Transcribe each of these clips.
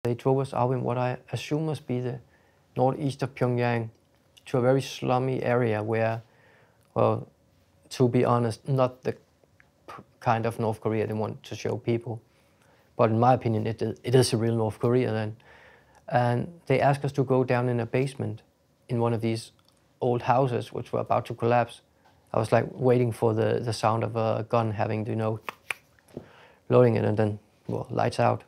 They drove us out in what I assume must be the northeast of Pyongyang to a very slummy area where, well, to be honest, not the kind of North Korea they want to show people. But in my opinion, it is a real North Korea then. And they asked us to go down in a basement in one of these old houses which were about to collapse. I was like waiting for the sound of a gun having, you know, loading it, and then, well, lights out.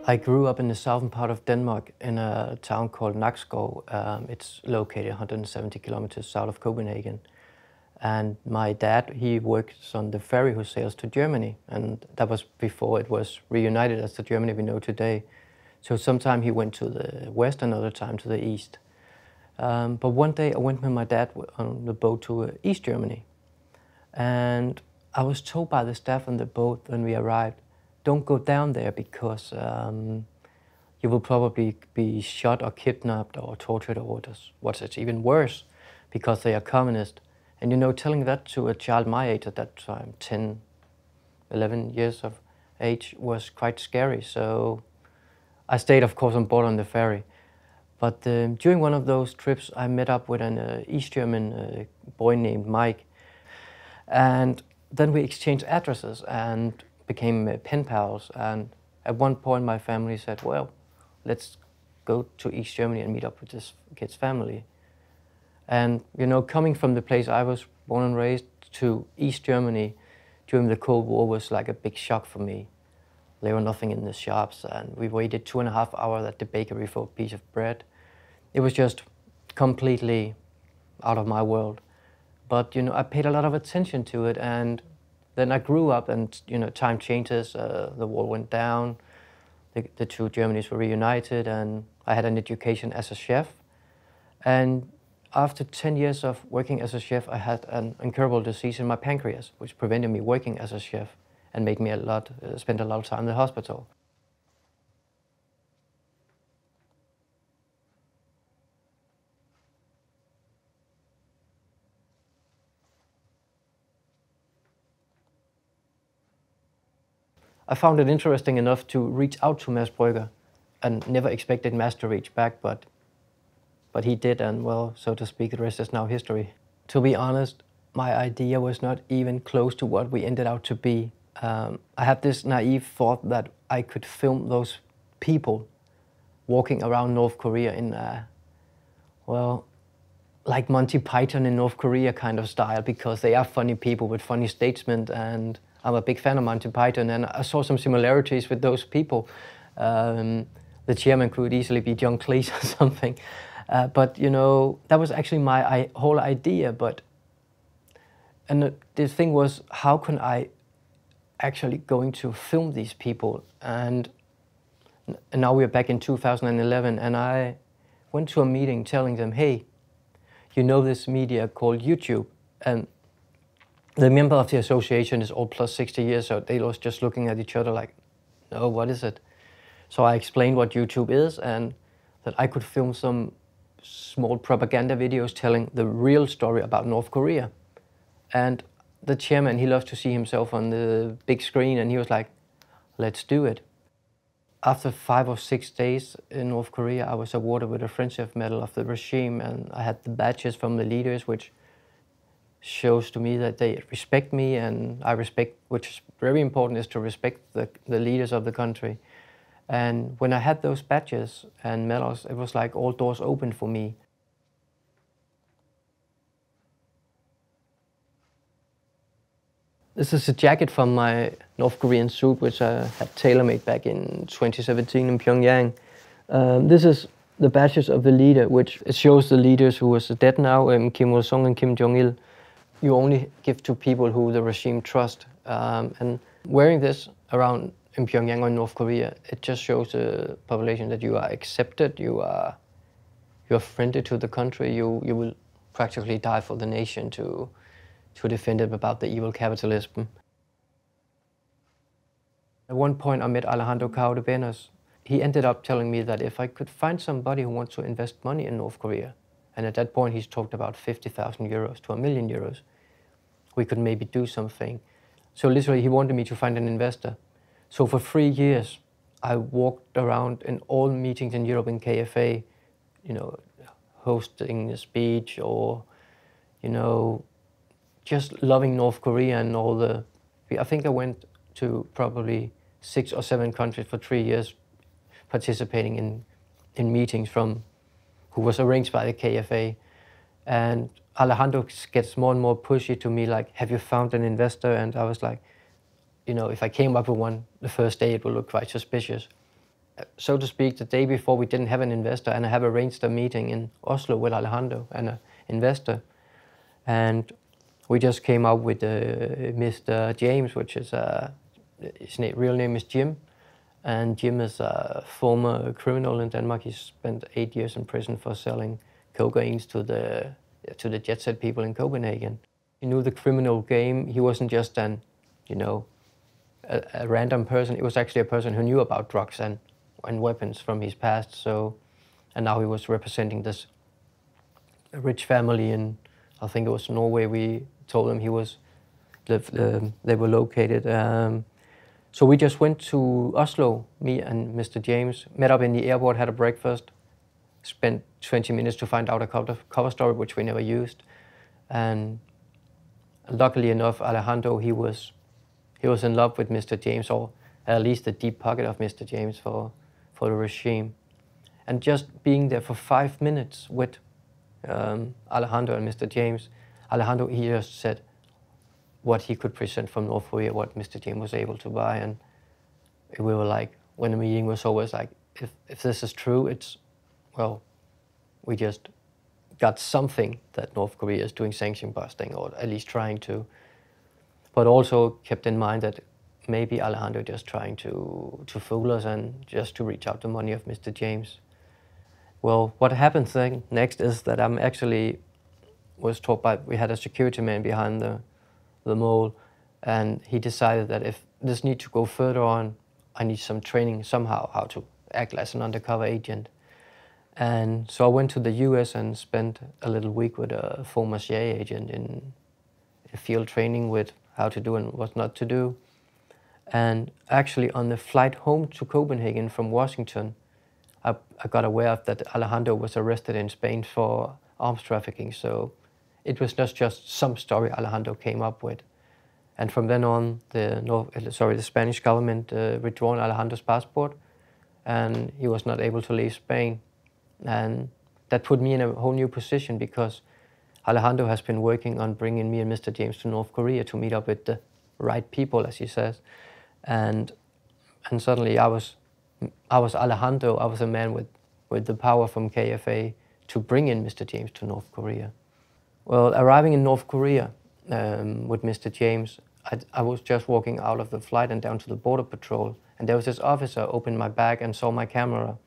I grew up in the southern part of Denmark in a town called Nakskov. It's located 170 kilometers south of Copenhagen. And my dad, he works on the ferry who sails to Germany. And that was before it was reunited as the Germany we know today. So sometime he went to the west, another time to the east. But one day I went with my dad on the boat to East Germany. And I was told by the staff on the boat when we arrived, don't go down there because you will probably be shot or kidnapped or tortured, or what's even worse, because they are communist. And you know, telling that to a child my age at that time, 10, 11 years of age, was quite scary. So I stayed, of course, on board on the ferry. But during one of those trips, I met up with an East German boy named Mike. And then we exchanged addresses and became pen pals. And at one point, my family said, well, let's go to East Germany and meet up with this kid's family. And, you know, coming from the place I was born and raised to East Germany during the Cold War was like a big shock for me. There were nothing in the shops, and we waited 2.5 hours at the bakery for a piece of bread. It was just completely out of my world. But, you know, I paid a lot of attention to it, and then I grew up and, you know, time changes, the wall went down, the two Germanys were reunited, and I had an education as a chef. And after 10 years of working as a chef, I had an incurable disease in my pancreas, which prevented me working as a chef and made me spend a lot of time in the hospital. I found it interesting enough to reach out to Mads Brügger, and never expected Mads to reach back, but he did, and well, so to speak, the rest is now history. To be honest, my idea was not even close to what we ended out to be. I had this naive thought that I could film those people walking around North Korea in well, like Monty Python in North Korea kind of style, because they are funny people with funny statements, and I'm a big fan of Monty Python, and I saw some similarities with those people. The chairman could easily be John Cleese or something. But, you know, that was actually my whole idea. And the thing was, how can I actually going to film these people? And now we're back in 2011, and I went to a meeting telling them, hey, you know this media called YouTube? And the member of the association is all plus 60 years, so they was just looking at each other like, no, what is it? So I explained what YouTube is, and that I could film some small propaganda videos telling the real story about North Korea. And the chairman, he loves to see himself on the big screen, and he was like, let's do it. After 5 or 6 days in North Korea, I was awarded with a Friendship Medal of the regime, and I had the badges from the leaders, which shows to me that they respect me, and I respect, which is very important, is to respect the leaders of the country. And when I had those badges and medals, it was like all doors opened for me. This is a jacket from my North Korean suit, which I had tailor-made back in 2017 in Pyongyang. This is the badges of the leader, which it shows the leaders who are dead now, Kim Il-sung and Kim Jong-il. You only give to people who the regime trust. And wearing this around in Pyongyang or in North Korea, it just shows the population that you are accepted, you are friendly to the country, you will practically die for the nation to defend it about the evil capitalism. At one point I met Alejandro Caudevenos. He ended up telling me that if I could find somebody who wants to invest money in North Korea And at that point, he's talked about 50,000 euros to 1 million euros. We could maybe do something. So literally, he wanted me to find an investor. So for 3 years, I walked around in all meetings in Europe in KFA, you know, hosting a speech or, you know, just loving North Korea and all the... I think I went to probably 6 or 7 countries for 3 years, participating in meetings who was arranged by the KFA. And Alejandro gets more and more pushy to me, like, have you found an investor? And I was like, you know, if I came up with one the first day, it would look quite suspicious. So to speak, the day before we didn't have an investor, and I have arranged a meeting in Oslo with Alejandro and an investor. And we just came up with Mr. James, which is, his real name is Jim. And Jim is a former criminal in Denmark. He spent 8 years in prison for selling cocaine to the jet set people in Copenhagen. He knew the criminal game. He wasn't just a random person. It was actually a person who knew about drugs and weapons from his past. So, and now he was representing this rich family in, I think it was Norway. We told him they were located. So we just went to Oslo, me and Mr. James, met up in the airport, had a breakfast, spent 20 minutes to find out a cover story, which we never used. And luckily enough, Alejandro, he was in love with Mr. James, or at least the deep pocket of Mr. James for the regime. And just being there for 5 minutes with Alejandro and Mr. James, Alejandro, he just said what he could present from North Korea, what Mr. James was able to buy. And we were like, when the meeting was over, it's like, if this is true, it's, well, we just got something that North Korea is doing sanction busting, or at least trying to. But also kept in mind that maybe Alejandro just trying to fool us and just to reach out the money of Mr. James. Well, what happened then next is that I'm actually was told by, we had a security man behind the mall, and he decided that if this needs to go further on, I need some training somehow, how to act as an undercover agent. And so I went to the US and spent a little week with a former CIA agent in field training with how to do and what not to do. And actually on the flight home to Copenhagen from Washington, I got aware of that Alejandro was arrested in Spain for arms trafficking. So it was not just some story Alejandro came up with. And from then on, the Spanish government withdrawn Alejandro's passport, and he was not able to leave Spain. And that put me in a whole new position, because Alejandro has been working on bringing me and Mr. James to North Korea to meet up with the right people, as he says. And suddenly I was Alejandro. I was a man with the power from KFA to bring in Mr. James to North Korea. Well, arriving in North Korea with Mr. James, I was just walking out of the flight and down to the border patrol, and there was this officer opened my bag and saw my camera,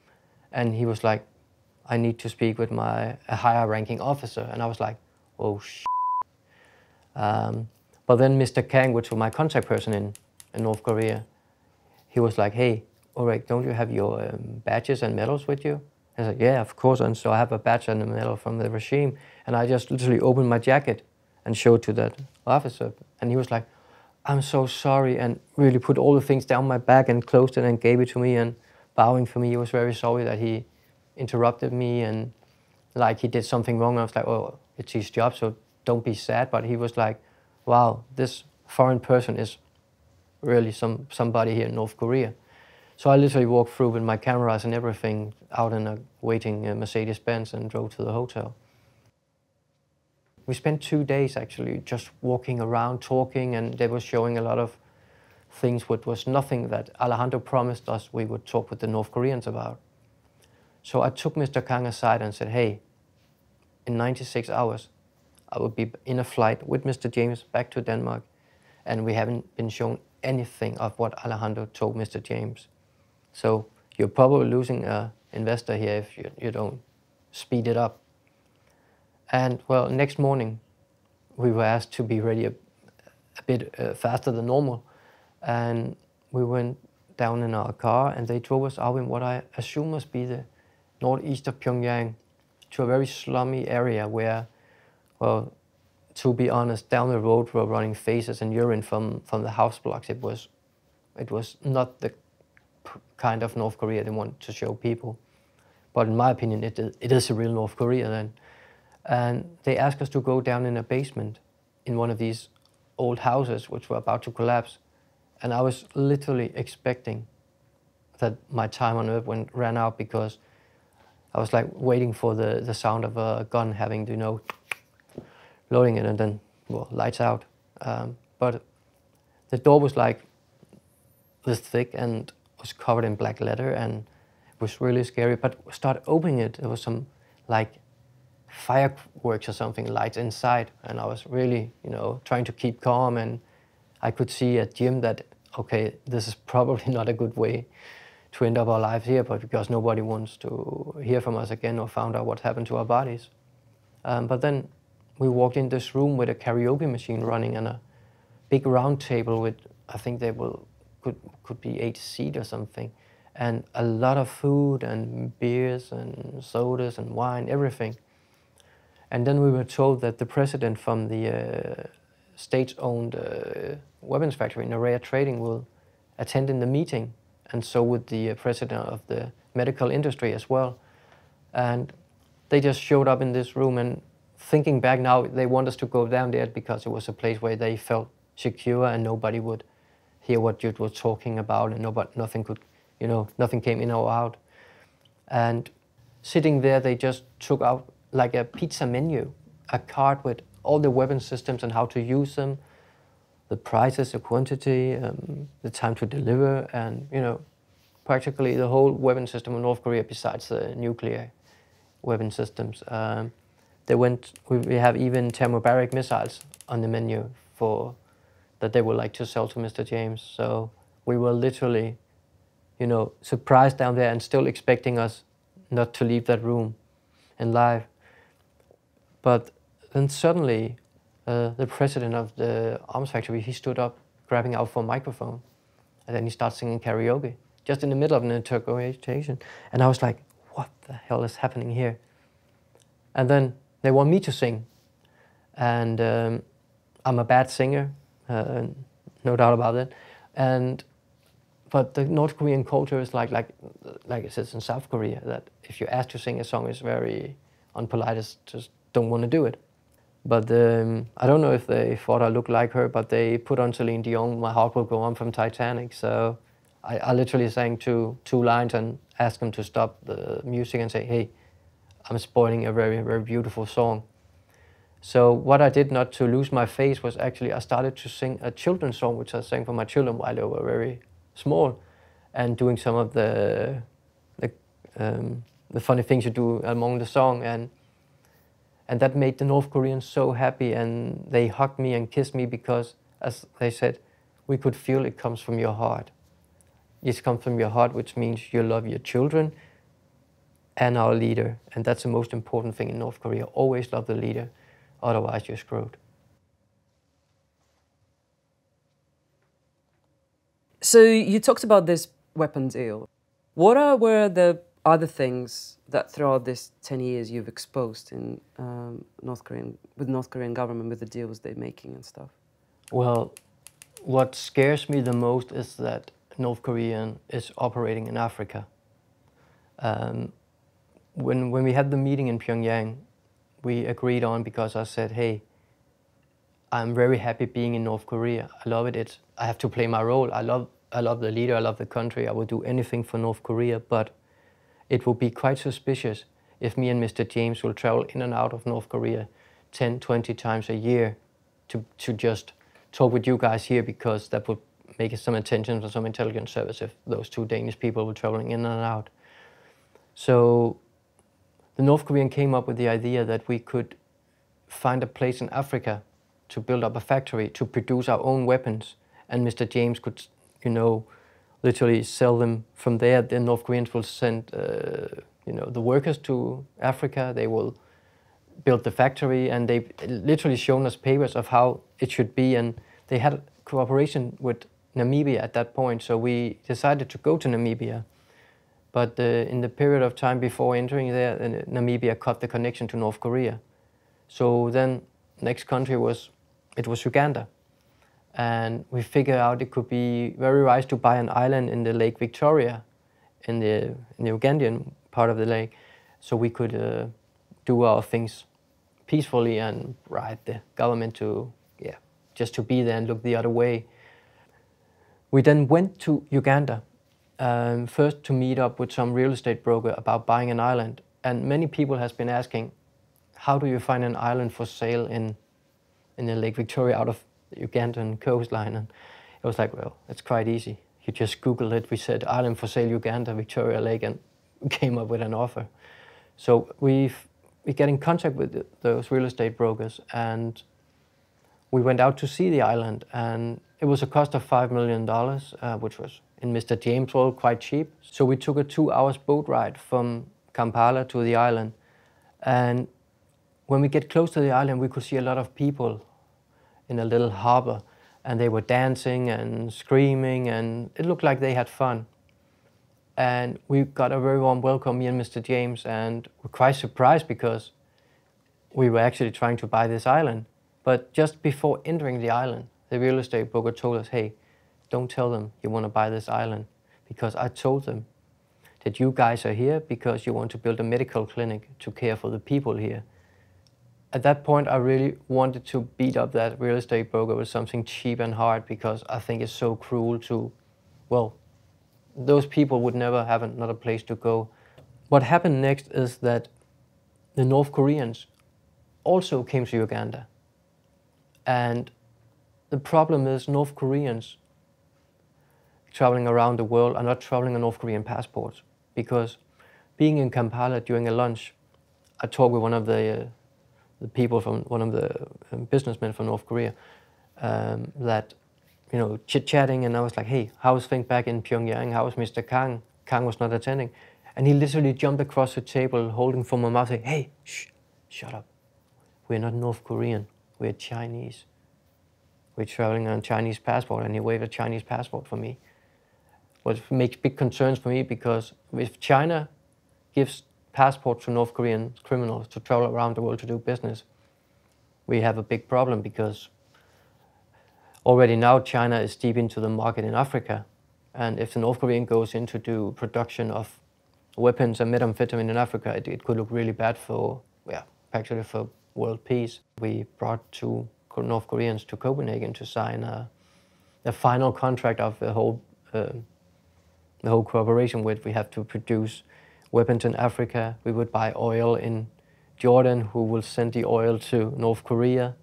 and he was like, I need to speak with a higher ranking officer. And I was like, oh shit. But then Mr. Kang, which was my contact person in North Korea, he was like, hey, Ulrich, don't you have your badges and medals with you? I was like, yeah, of course. And so I have a badge and a medal from the regime. And I just literally opened my jacket and showed to that officer. And he was like, I'm so sorry, and really put all the things down my back and closed it and gave it to me, and bowing for me. He was very sorry that he interrupted me and like he did something wrong. I was like, oh, it's his job, so don't be sad. But he was like, wow, this foreign person is really somebody here in North Korea. So I literally walked through with my cameras and everything out in a waiting Mercedes-Benz and drove to the hotel. We spent 2 days actually just walking around, talking, and they were showing a lot of things which was nothing that Alejandro promised us we would talk with the North Koreans about. So I took Mr. Kang aside and said, hey, in 96 hours, I will be in a flight with Mr. James back to Denmark, and we haven't been shown anything of what Alejandro told Mr. James. So you're probably losing an investor here if you don't speed it up. And well, next morning, we were asked to be ready a bit faster than normal. And we went down in our car, and they drove us out in what I assume must be the northeast of Pyongyang, to a very slummy area where, well, to be honest, down the road were running faces and urine from the house blocks. It was not the kind of North Korea they want to show people. But in my opinion, it is a real North Korea then. And they asked us to go down in a basement in one of these old houses which were about to collapse. And I was literally expecting that my time on Earth ran out, because I was like waiting for the sound of a gun having, you know, loading it, and then, well, lights out. But the door was like this thick and was covered in black leather, and it was really scary. But started opening it, there was some like fireworks or something, lights inside, and I was really, you know, trying to keep calm. And I could see at Jim that, okay, this is probably not a good way to end up our lives here, but because nobody wants to hear from us again or found out what happened to our bodies. But then we walked in this room with a karaoke machine running and a big round table with, I think they could be 8 seats or something, and a lot of food and beers and sodas and wine, everything. And then we were told that the president from the state-owned weapons factory, Norea Trading, will attend in the meeting, and so would the president of the medical industry as well. And they just showed up in this room, and thinking back now, they want us to go down there because it was a place where they felt secure and nobody would hear what you were talking about, and nothing could, you know, nothing came in or out. And sitting there, they just took out like a pizza menu, a card with all the weapon systems and how to use them, the prices, the quantity, the time to deliver, and, you know, practically the whole weapon system of North Korea besides the nuclear weapon systems. We have even thermobaric missiles on the menu that they would like to sell to Mr. James. So we were literally, you know, surprised down there and still expecting us not to leave that room alive. But then suddenly, the president of the arms factory, he stood up, grabbing out for a microphone, and then he started singing karaoke, just in the middle of an interrogation. And I was like, what the hell is happening here? And then they want me to sing. And I'm a bad singer, no doubt about it. But the North Korean culture is like it says in South Korea, that if you're asked to sing a song, it's very unpolite, it's just don't want to do it. But I don't know if they thought I looked like her, but they put on Celine Dion, My Heart Will Go On from Titanic. So I literally sang two lines and asked them to stop the music and say, hey, I'm spoiling a very, very beautiful song. So what I did not to lose my face was actually I started to sing a children's song, which I sang for my children while they were very small, and doing some of the funny things you do among the song. And that made the North Koreans so happy, and they hugged me and kissed me because, as they said, we could feel it comes from your heart. It comes from your heart, which means you love your children and our leader. And that's the most important thing in North Korea. Always love the leader, otherwise you're screwed. So you talked about this weapon deal. What were the other things that throughout this 10 years you've exposed in North Korean government, with the deals they're making and stuff? Well, what scares me the most is that North Korea is operating in Africa. When we had the meeting in Pyongyang, we agreed on, because I said, hey, I'm very happy being in North Korea. I love it. I have to play my role. I love the leader. I love the country. I would do anything for North Korea, but it will be quite suspicious if me and Mr. James will travel in and out of North Korea 10, 20 times a year to just talk with you guys here, because that would make some attention from some intelligence service if those two Danish people were traveling in and out. So the North Korean came up with the idea that we could find a place in Africa to build up a factory to produce our own weapons, and Mr. James could, you know, literally sell them from there. The North Koreans will send, you know, the workers to Africa. They will build the factory, and they literally shown us papers of how it should be. And they had cooperation with Namibia at that point, so we decided to go to Namibia But in the period of time before entering there, Namibia cut the connection to North Korea. So then next country was Uganda. And we figured out it could be very wise to buy an island in the Lake Victoria, in the Ugandan part of the lake, so we could do our things peacefully and write the government to, just to be there and look the other way. We then went to Uganda, first to meet up with some real estate broker about buying an island. And many people has been asking, how do you find an island for sale in the Lake Victoria out of the Ugandan coastline? And it was like, well, it's quite easy. You just Google it. We said island for sale Uganda, Victoria Lake, and came up with an offer. So we get in contact with those real estate brokers, and we went out to see the island, and it was a cost of $5 million, which was in Mr. James' world quite cheap. So we took a 2-hour boat ride from Kampala to the island, and when we get close to the island, we could see a lot of people in a little harbor, and they were dancing and screaming, and it looked like they had fun. And we got a very warm welcome, me and Mr. James, and we're quite surprised because we were actually trying to buy this island. But just before entering the island, the real estate broker told us, hey, don't tell them you want to buy this island, because I told them that you guys are here because you want to build a medical clinic to care for the people here. At that point, I really wanted to beat up that real estate broker with something cheap and hard, because I think it's so cruel to, well, those people would never have another place to go. What happened next is that the North Koreans also came to Uganda. And the problem is North Koreans traveling around the world are not traveling on North Korean passports, because being in Kampala during a lunch, I talked with one of the people from one of the businessmen from North Korea that, you know, chit-chatting, and I was like, hey, how's things back in Pyongyang? How's Mr. Kang? Kang was not attending. And he literally jumped across the table holding from my mouth saying, hey, shh, shut up. We're not North Korean, we're Chinese. We're traveling on a Chinese passport, and he waved a Chinese passport for me. What makes big concerns for me, because if China gives passports to North Korean criminals to travel around the world to do business, we have a big problem, because already now China is deep into the market in Africa. And if the North Korean goes in to do production of weapons and methamphetamine in Africa, it could look really bad for, actually for world peace. We brought 2 North Koreans to Copenhagen to sign a final contract of the whole cooperation with. We have to produce weapons in Africa. We would buy oil in Jordan, who will send the oil to North Korea.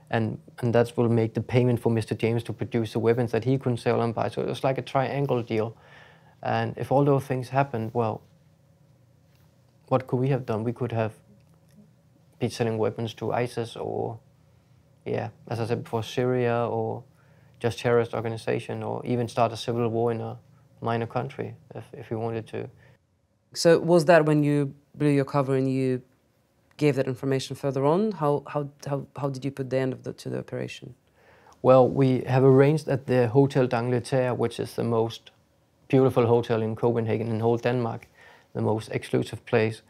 And that will make the payment for Mr. James to produce the weapons that he couldn't sell and buy. So it was like a triangle deal. And if all those things happened, well, what could we have done? We could have been selling weapons to ISIS, or, as I said before, Syria, or just terrorist organization, or even start a civil war in a minor country if we wanted to. So was that when you blew your cover and you gave that information further on? How did you put the end to the operation? Well, we have arranged at the Hotel d'Angleterre, which is the most beautiful hotel in Copenhagen, in whole Denmark, the most exclusive place.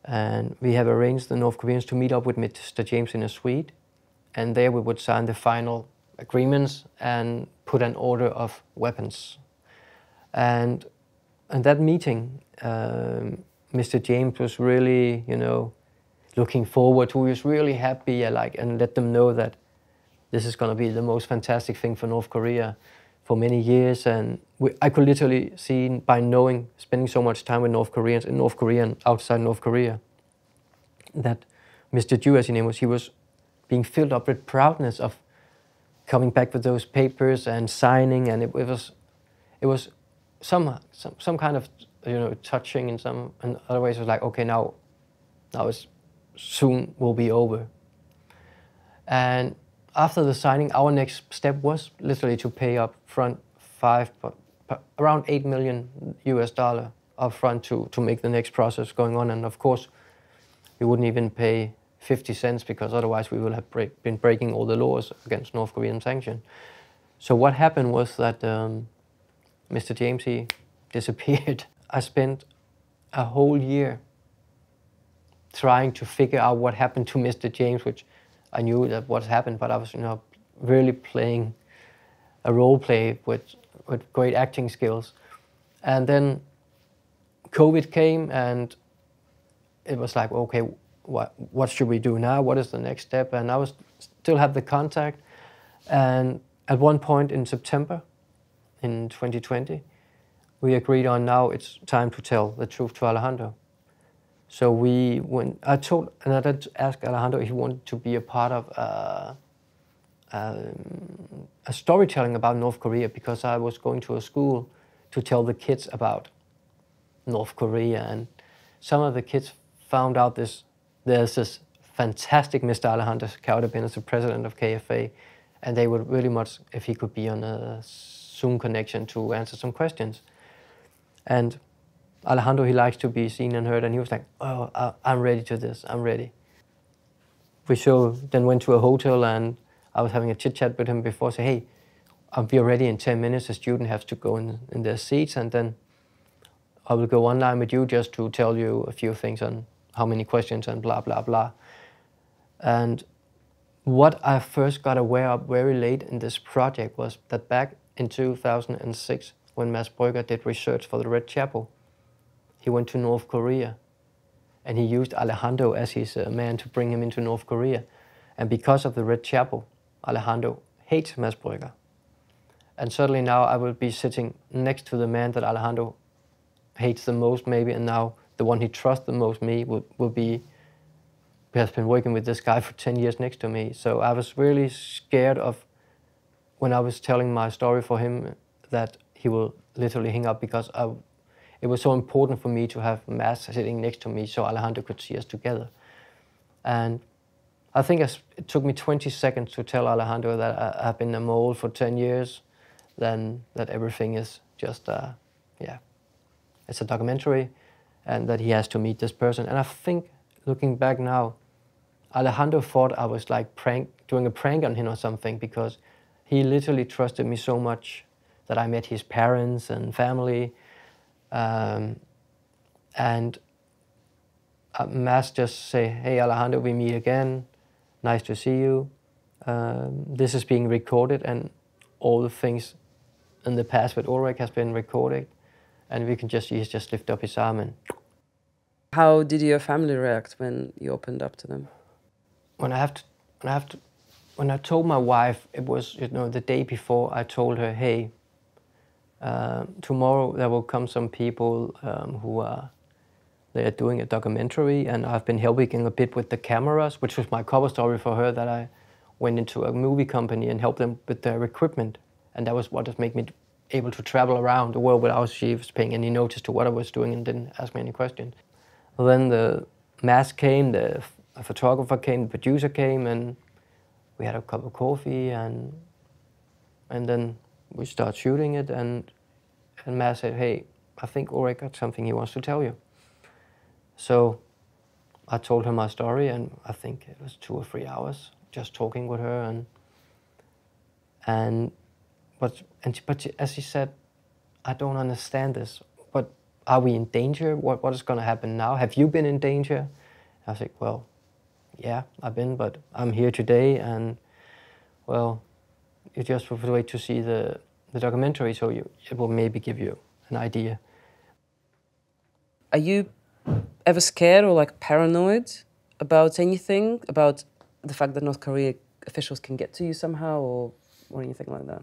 And we have arranged the North Koreans to meet up with Mr. James in a suite. And there we would sign the final agreements and put an order of weapons. And that meeting, Mr. James was really, looking forward to. He was really happy, and let them know that this is going to be the most fantastic thing for North Korea for many years. And I could literally see, by spending so much time with North Koreans, in North Korea and outside North Korea, that Mr. Ju, as his name was, he was being filled up with proudness of coming back with those papers and signing, and it was some kind of touching in some, and other ways it was like, okay, now it's soon will be over. And after the signing, our next step was literally to pay up front around $8 million up front to make the next process going on. And of course, we wouldn't even pay 50 cents, because otherwise we would have been breaking all the laws against North Korean sanction. So what happened was that Mr. James, he disappeared. I spent a whole year trying to figure out what happened to Mr. James, which I knew that what happened, but I was, really playing a role play with great acting skills. And then COVID came, and it was like, okay, what should we do now? What is the next step? And I still have the contact. And at one point in September in 2020, we agreed on now it's time to tell the truth to Alejandro. So I did ask Alejandro if he wanted to be a part of a storytelling about North Korea, because I was going to a school to tell the kids about North Korea, and some of the kids found out there's this fantastic Mr. Alejandro Caudabin as the president of KFA, and they would really much if he could be on a Zoom connection to answer some questions. And Alejandro, he likes to be seen and heard, and he was like, oh, I'm ready to this, I'm ready. We then went to a hotel, and I was having a chit-chat with him before, say, hey, I'll be ready in 10 minutes, the student has to go in their seats, and then I will go online with you just to tell you a few things on how many questions and blah, blah, blah. And what I first got aware of very late in this project was that back in 2006, when Mads Brügger did research for the Red Chapel, he went to North Korea, and he used Alejandro as his man to bring him into North Korea. And because of the Red Chapel, Alejandro hates Mads Brügger. And suddenly now I will be sitting next to the man that Alejandro hates the most, maybe, and now the one he trusts the most, me, has been working with this guy for 10 years next to me. So I was really scared of, when I was telling my story for him, that he will literally hang up, because it was so important for me to have Mads sitting next to me so Alejandro could see us together. And I think it took me 20 seconds to tell Alejandro that I've been a mole for 10 years, then that everything is just, it's a documentary, and that he has to meet this person. And I think, looking back now, Alejandro thought I was like doing a prank on him or something, because he literally trusted me so much that I met his parents and family. And Mads just say, hey Alejandro, we meet again, nice to see you. This is being recorded, and all the things in the past with Ulrich has been recorded, and we can just see he's just lift up his arm. And how did your family react when you opened up to them? When I told my wife, it was the day before, I told her, hey, tomorrow there will come some people they are doing a documentary, and I've been helping a bit with the cameras, which was my cover story for her, that I went into a movie company and helped them with their equipment, and that was what has made me able to travel around the world without she was paying any notice to what I was doing and didn't ask me any questions. Well, then the mask came, the photographer came, the producer came, and we had a cup of coffee, and then we started shooting it, and Mads said, hey, I think Ulrich got something he wants to tell you. So I told her my story, and I think it was 2 or 3 hours just talking with her, but as she said, I don't understand this, but are we in danger? What is going to happen now? Have you been in danger? I was like, well, yeah, I've been, but I'm here today, and well, you just have to wait to see the documentary, so it will maybe give you an idea. Are you ever scared or like paranoid about anything, about the fact that North Korea officials can get to you somehow, or anything like that?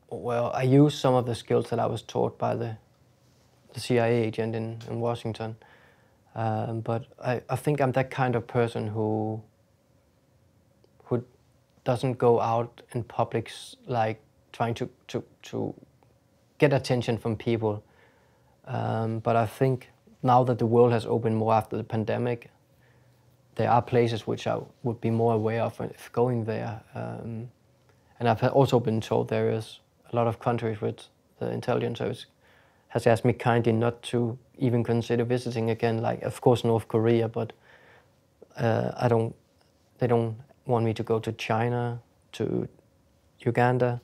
Well, I used some of the skills that I was taught by the CIA agent in Washington, but I think I'm that kind of person who doesn't go out in public like trying to get attention from people. But I think now that the world has opened more after the pandemic, there are places which I would be more aware of if going there. And I've also been told there is a lot of countries with the intelligence service has asked me kindly not to even consider visiting again, like of course North Korea, but they don't want me to go to China, to Uganda,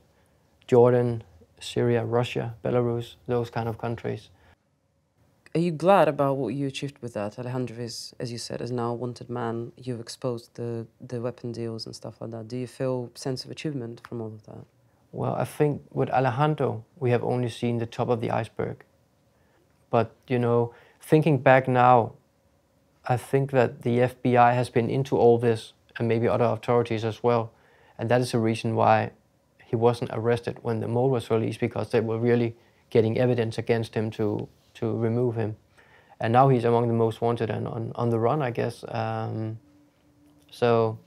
Jordan, Syria, Russia, Belarus, those kind of countries. Are you glad about what you achieved with that? Alejandro is, as you said, is now a wanted man. You've exposed the weapon deals and stuff like that. Do you feel a sense of achievement from all of that? Well, I think with Alejandro, we have only seen the top of the iceberg. But, you know, thinking back now, I think that the FBI has been into all this, and maybe other authorities as well. And that is the reason why he wasn't arrested when the mole was released, because they were really getting evidence against him to remove him. And now he's among the most wanted and on the run, I guess. So,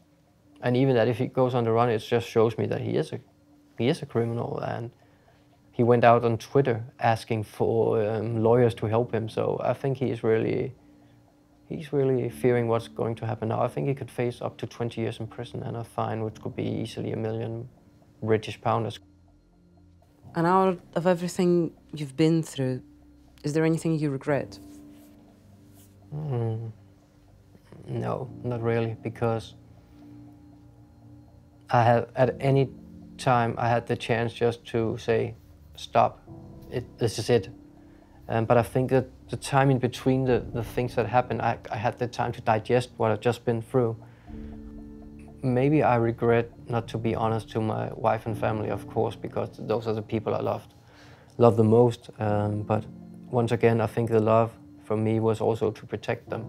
and even that if he goes on the run, it just shows me that he is a criminal, and he went out on Twitter asking for lawyers to help him. So I think he's really fearing what's going to happen now. I think he could face up to 20 years in prison and a fine, which could be easily £1 million British pounds. And out of everything you've been through, is there anything you regret? No, not really, because I have, at any time I had the chance just to say, stop, this is it. But I think that the time in between the things that happened, I had the time to digest what I've just been through. Maybe I regret not to be honest to my wife and family, of course, because those are the people I love the most. But once again, I think the love for me was also to protect them.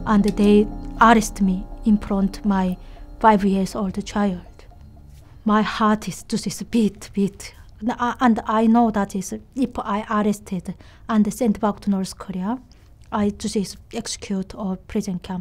And they arrested me in front of my 5-year-old child. My heart is just beat. And I know that if I arrested and sent back to North Korea, I just execute or prison camp.